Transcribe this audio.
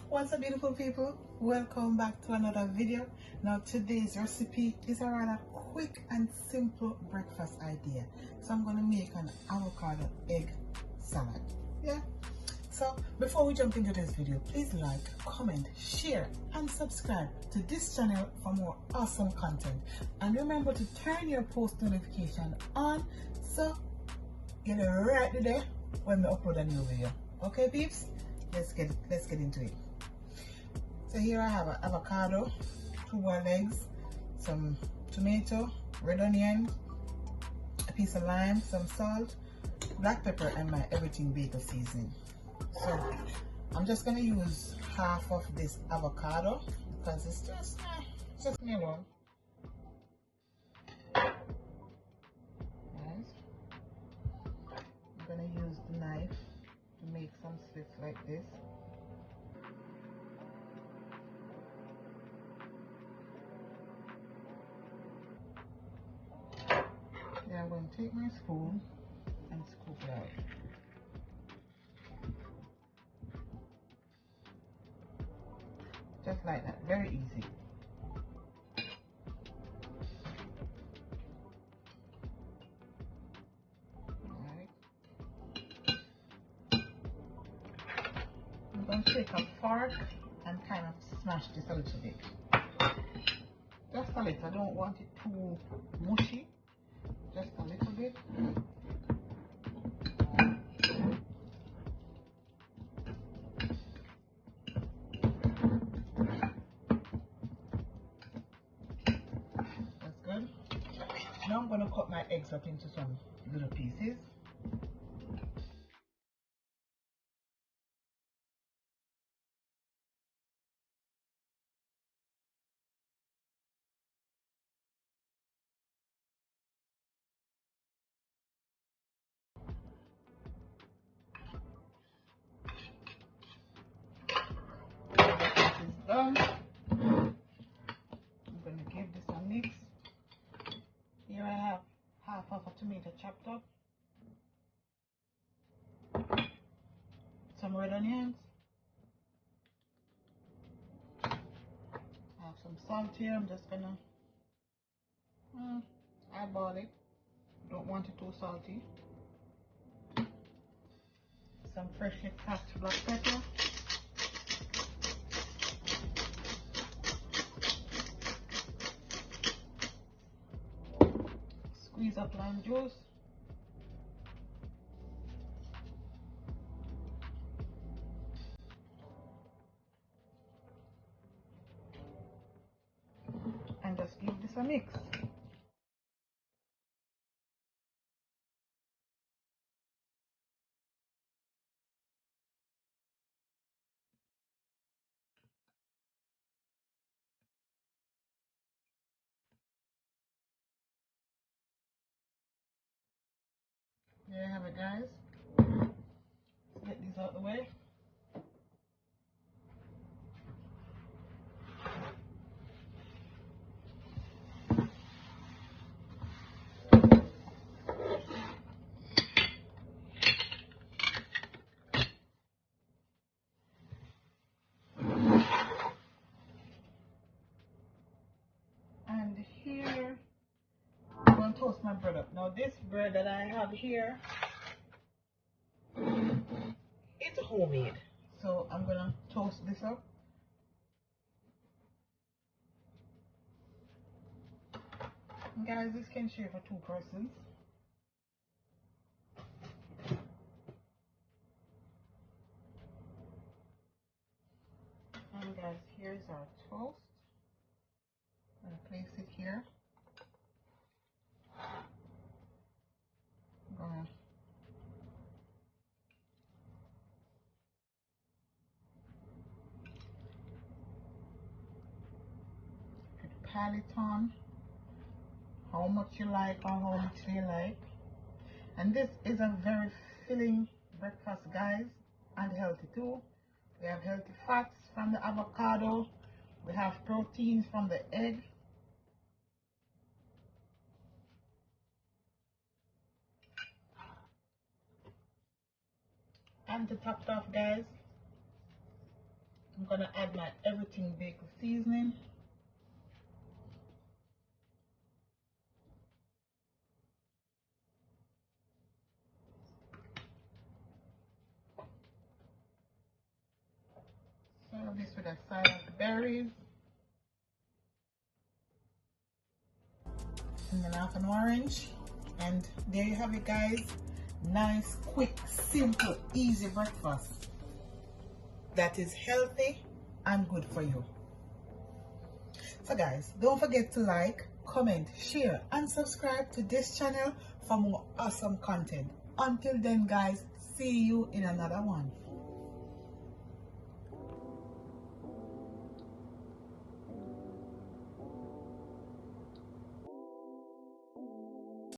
What's up, beautiful people? Welcome back to another video. Now today's recipe is a rather quick and simple breakfast idea. So I'm going to make an avocado egg salad. Yeah. So before we jump into this video, please like, comment, share and subscribe to this channel for more awesome content. And remember to turn your post notification on so you'll know right there when we upload a new video. Okay peeps? Let's get into it. So here I have an avocado, 2 boiled eggs, some tomato, red onion, a piece of lime, some salt, black pepper, and my everything bagel seasoning. So I'm just gonna use half of this avocado because it's just me alone. Nice. I'm gonna use the knife to make some slits like this. Then I'm going to take my spoon and scoop it out. Just like that, very easy. Alright. I'm going to take a fork and kind of smash this a little bit. Just a little, I don't want it too mushy. Just a little bit. That's good. Now I'm going to cut my eggs up into some little pieces. Done. I'm going to give this a mix. Here I have half of a tomato chopped up, some red onions, I have some salt here. I'm just going to eyeball it. Don't want it too salty. Some freshly cracked black pepper. Squeeze up lime juice. And just give this a mix. There you have it, guys. Let's get these out of the way. And here, I'm going to toast my bread up. Now this bread that I have here, it's homemade. So I'm going to toast this up. And guys, this can share for 2 persons. And guys, here's our toast. I'm going to place it here. I'm going to pile it on how much you like or how little you like. And this is a very filling breakfast, guys, and healthy too. We have healthy fats from the avocado. We have proteins from the egg. And to top it off, guys, I'm gonna add my everything bagel seasoning. Serve this with a side of berries. And then half an orange. And there you have it, guys. Nice, quick, simple, easy breakfast that is healthy and good for you. So guys, don't forget to like, comment, share and subscribe to this channel for more awesome content. Until then guys, see you in another one.